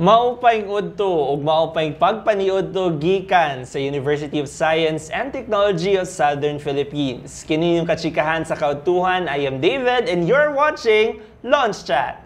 Maupayng udto ug maupayng pagpaniudto gikan sa University of Science and Technology of Southern Philippines. Kini yung kachikahan sa kautuhan. I am David and you're watching Launch Chat.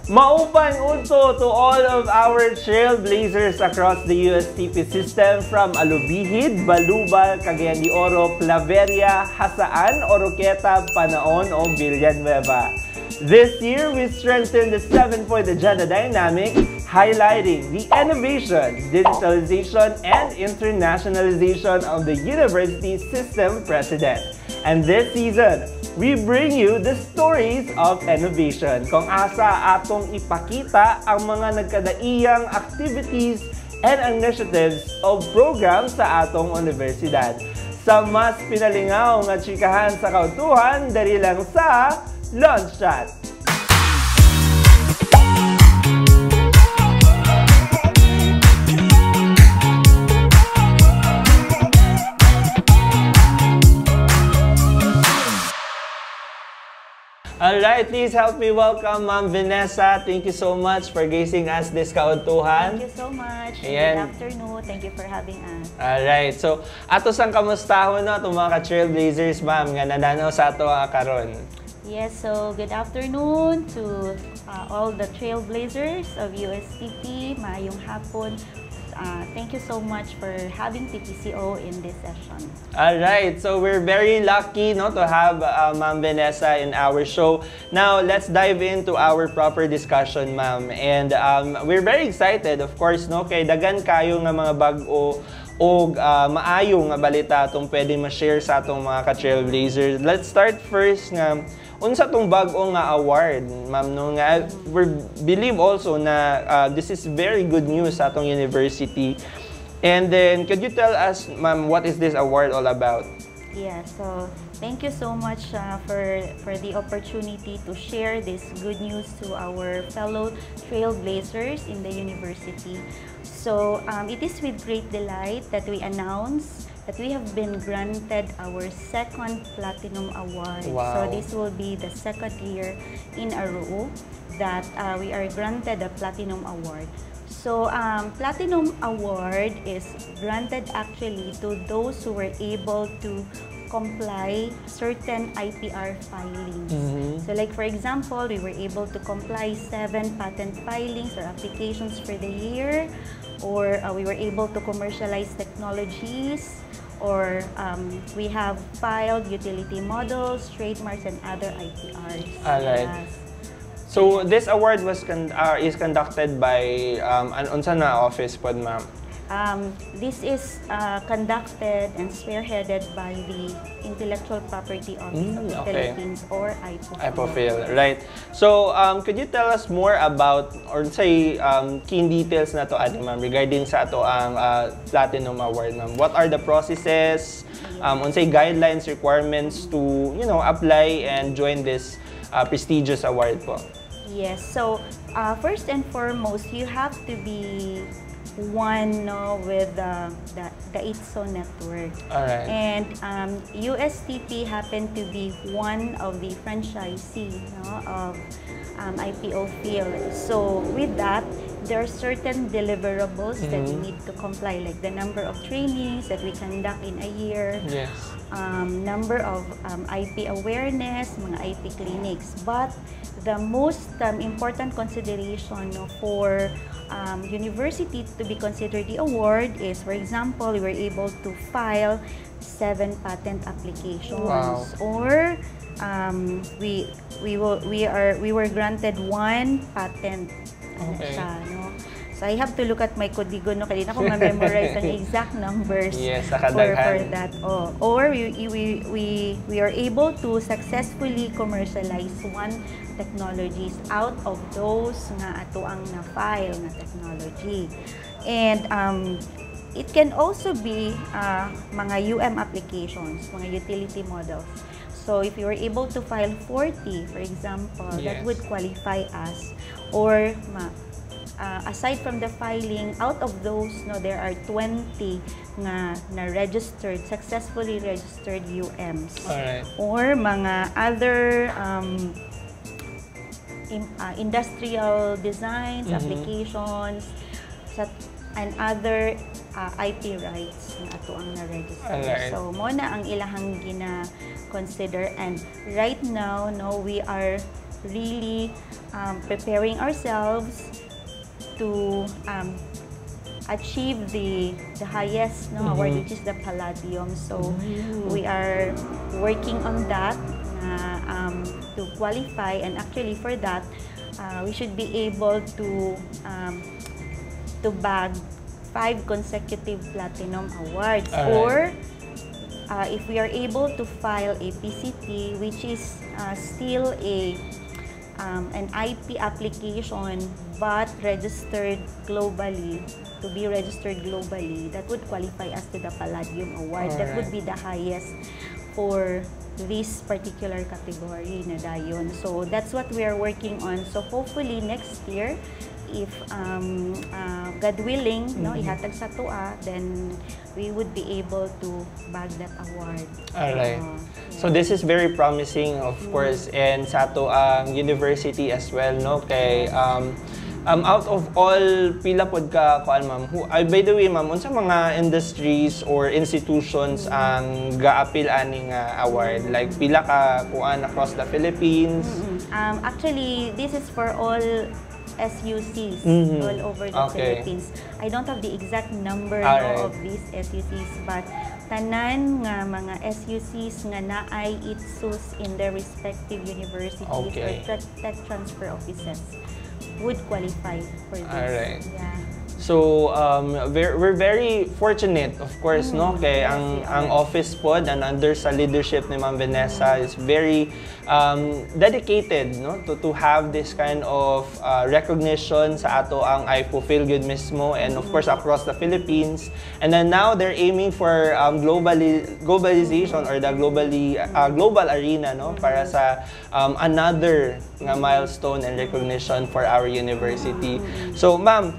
Maupang udto to all of our trailblazers across the USTP system from Alubihid, Balubal, Cagayan de Oro, Claveria, Hasaan, Oroqueta, Panaon, o Villanueva. This year, we strengthened the 7-point agenda dynamic, highlighting the innovation, digitalization, and internationalization of the university system president. And this season, we bring you the stories of innovation. Kung asa atong ipakita ang mga nagkadaiyang activities and initiatives of programs sa atong universidad. Sa mas pinalingaw nga chikahan sa kautuhan, dali lang sa Launch Chat. Alright, please help me welcome Ma'am Vanessa. Thank you so much for gracing us this kautuhan. Thank you so much. Ayan. Good afternoon. Thank you for having us. Alright, so ato sang kamustahon no itong mga ka-trailblazers, ma'am, nga nananaw sa ato karon. Yes, so good afternoon to all the trailblazers of USTP. Maayong hapon. Thank you so much for having TPCO in this session. Alright, so we're very lucky no, to have Ma'am Vanessa in our show. Now, let's dive into our proper discussion, ma'am. And we're very excited, of course, no, kay dagan kayo nga mga bag-o o maayo nga balita itong pwede ma-share sa atong mga ka-trailblazers. Let's start first nga unsa tong bag-o nga award, ma'am, no, nga we believe also na this is very good news sa atong university. And then could you tell us, ma'am, what is this award all about? Yeah, so thank you so much for the opportunity to share this good news to our fellow trailblazers in the university. So it is with great delight that we announce that we have been granted our second Platinum Award. Wow. So this will be the second year in a row that we are granted a Platinum Award. So Platinum Award is granted actually to those who were able to comply certain IPR filings. So like for example, we were able to comply 7 patent filings or applications for the year, or we were able to commercialize technologies, or we have filed utility models, trademarks, and other IPRs. Alright. Yes. So this award was is conducted by unsa na office pod, ma'am? This is conducted and spearheaded by the Intellectual Property Office of the Philippines, or IPOPHIL. IPOPHIL, right. So, could you tell us more about, or say, key details na to, ma'am, regarding sa ato ang Platinum Award, ma'am? What are the processes, unsay guidelines, requirements to, you know, apply and join this prestigious award po? Yes. So, first and foremost, you have to be one with the ITSO network. Alright. And USTP happened to be one of the franchisee of IPOPHIL. So with that, there are certain deliverables that you need to comply, like the number of trainings that we conduct in a year, Yes. number of IP awareness, mga IP clinics. But the most important consideration for university to be considered the award is, for example, we were able to file 7 patent applications. Wow. Or we were granted 1 patent. Okay. No? So I have to look at my kodigo, no, kasi ako ma-memorize ang exact numbers. Yes, for nakadaghan. that. Oh. Or we are able to successfully commercialize 1 technologies out of those nga ato ang na-file na technology. And it can also be mga applications, mga utility models. So if you were able to file 40, for example, yes, that would qualify us. Or aside from the filing, out of those, no, there are 20 na registered, successfully registered UMs. Alright. Or mga other industrial designs, applications, and other IP rights na ato ang na-register. Alright. So, mo na ang ilahang gina-consider. And right now, no, we are really preparing ourselves to achieve the highest award, which is the Palladium. So, we are working on that to qualify, and actually for that, we should be able to bag 5 consecutive Platinum Awards. Alright. Or if we are able to file a PCT, which is still an IP application but registered globally, to be registered globally, that would qualify us to the Palladium Award. That would be the highest for this particular category na dayon. So that's what we are working on. So hopefully next year, if God willing, no, ihatag sa tua, then we would be able to bag that award. Alright. Yeah. So this is very promising, of course, and sa ato ang university as well, no? Kay out of all pila pod ka kuan ma'am, by the way ma'am, unsa mga industries or institutions ang gaapil ani nga award, like pila ka kuan across the Philippines? Actually, this is for all SUCs all over the Philippines. I don't have the exact number of these SUCs, but tanan nga mga SUCs nga naay ITSUS in their respective universities or tech transfer offices would qualify for this. Alright. Yeah. So we're very fortunate, of course, no, kay ang office pod and under sa leadership ni Ma'am Vanessa is very dedicated, no, to have this kind of recognition sa ato ang IPO Feelgood mismo, and of course across the Philippines. And then now they're aiming for globalization or the global arena, no, para sa another nga milestone and recognition for our university. So ma'am,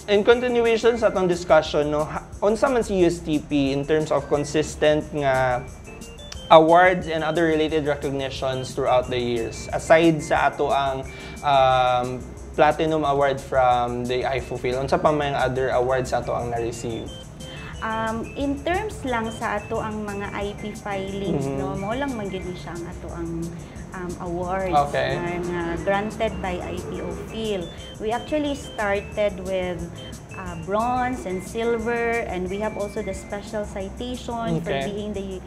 in continuation sa atong discussion, no, unsa man si USTP in terms of consistent nga awards and other related recognitions throughout the years, aside sa ato ang Platinum Award from the IFOFIL, unsa pa may other awards sa ato ang na-receive? In terms lang sa ato ang mga IP filings, no, mo lang man gyud siya ang ato ang awards na granted by IPOFIL. We actually started with bronze and silver, and we have also the special citation for being the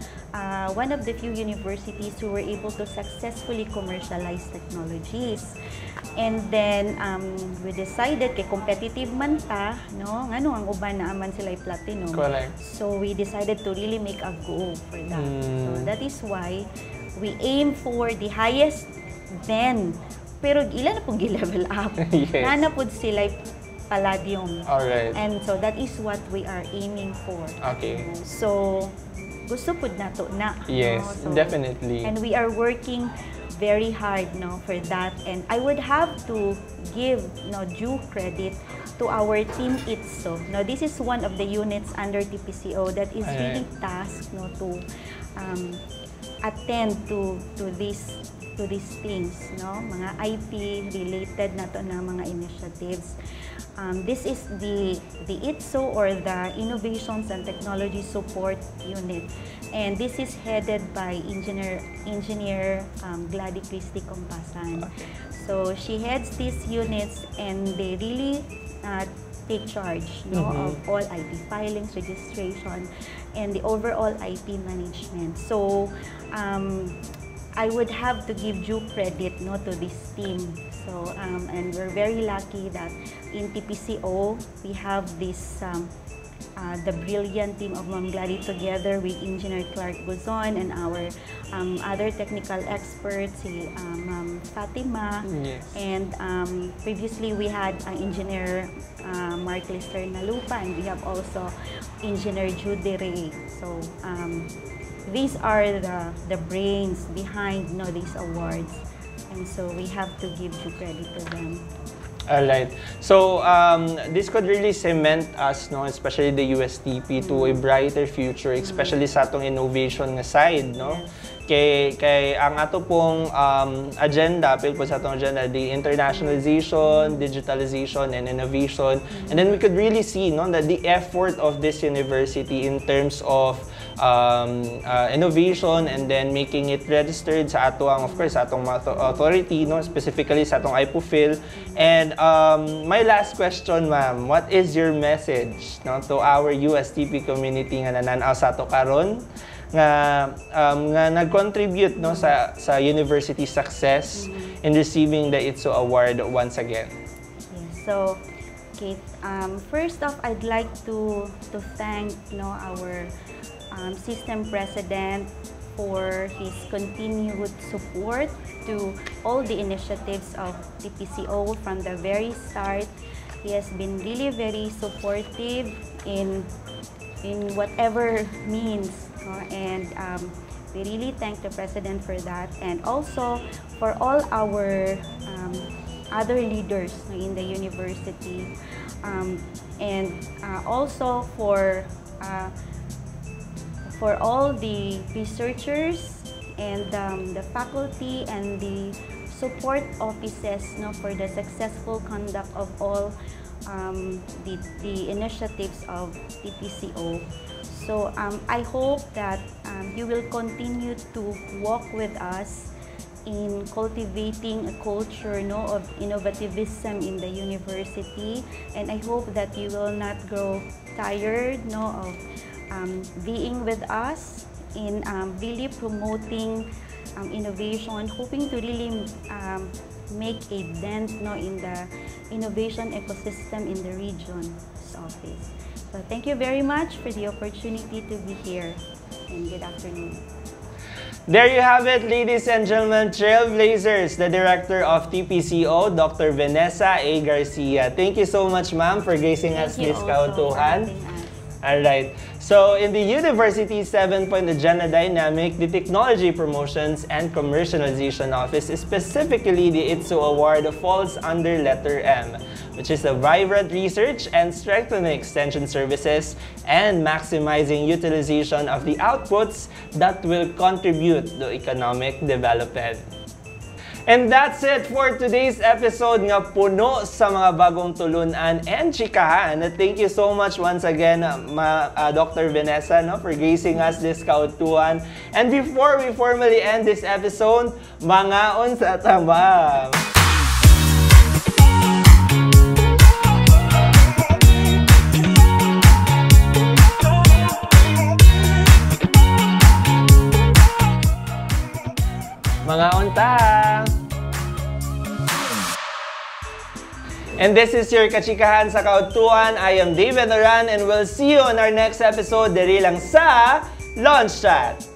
one of the few universities who were able to successfully commercialize technologies. And then we decided kay competitive man ta, no, ngano ang uban na aman sila platinum. Correct. So we decided to really make a go for that. So that is why we aim for the highest then, pero ilan na pong gi-level up. Yes. Na pud sila Palladium. Alright. And so that is what we are aiming for. Okay. So gusto pud nato na. Yes, no? So, definitely. And we are working very hard, no, for that. And I would have to give, no, due credit to our team ITSO. No, this is one of the units under TPCO that is really tasked, no, to attend to these things, no, mga IP related na to na mga initiatives. This is the ITSO, or the Innovations and Technology Support Unit, and this is headed by Engineer Gladys Christie Compasan. So she heads these units, and they really take charge, no, of all IP filings, registration, and the overall IP management. So I would have to give due credit, no, to this team. So and we're very lucky that in TPCO we have this the brilliant team of Ma'am Gladys together with Engineer Clark Guzon and our other technical experts, si Ma'am Fatima, and previously we had Engineer Mark Lister Nalupa, and we have also Engineer Judy Ray. So these are the brains behind, no, these awards, and so we have to give due credit to them. Alright. So, this could really cement us, no, especially the USTP, to a brighter future, especially sa atong innovation nga side, no? Kay ang ato pong agenda, apil po sa atong agenda, the internationalization, digitalization, and innovation. And then we could really see, no, that the effort of this university in terms of innovation and then making it registered sa atong, of course, sa atong authority, no, specifically sa atong IPOPHil. And my last question, ma'am, what is your message, no, to our USTP community nga nananaw sa ato karon nga nag-contribute, no, sa university success in receiving the ITSO award once again? Yes. So, Kate, first off, I'd like to thank, no, our system president for his continued support to all the initiatives of TPCO from the very start. He has been really very supportive in whatever means, and we really thank the president for that, and also for all our other leaders in the university, and also for all the researchers and the faculty and the support offices, no, for the successful conduct of all the initiatives of TPCO. So I hope that you will continue to walk with us in cultivating a culture, no, of innovativism in the university, and I hope that you will not grow tired, no, of being with us in really promoting innovation, hoping to really make a dent, no, in the innovation ecosystem in the region's office. So thank you very much for the opportunity to be here, and good afternoon. There you have it, ladies and gentlemen, Trailblazers, the director of TPCO, Dr. Vanessa A. Garcia. Thank you so much, ma'am, for gracing us this kautuhan. Alright, so in the university's 7-point agenda dynamic, the Technology Promotions and Commercialization Office, specifically the ITSO Award, falls under letter M, which is a vibrant research and strengthening extension services and maximizing utilization of the outputs that will contribute to economic development. And that's it for today's episode nga puno sa mga bagong tulunan and chikahan. Thank you so much once again, Dr. Vanessa, no, for gracing us this kautuhan. And before we formally end this episode, mangaon sa tama. Mangaon ta! And this is your Kachikahan sa Kautuhan. I am David Oran, and we'll see you on our next episode diri lang sa Launch Chat!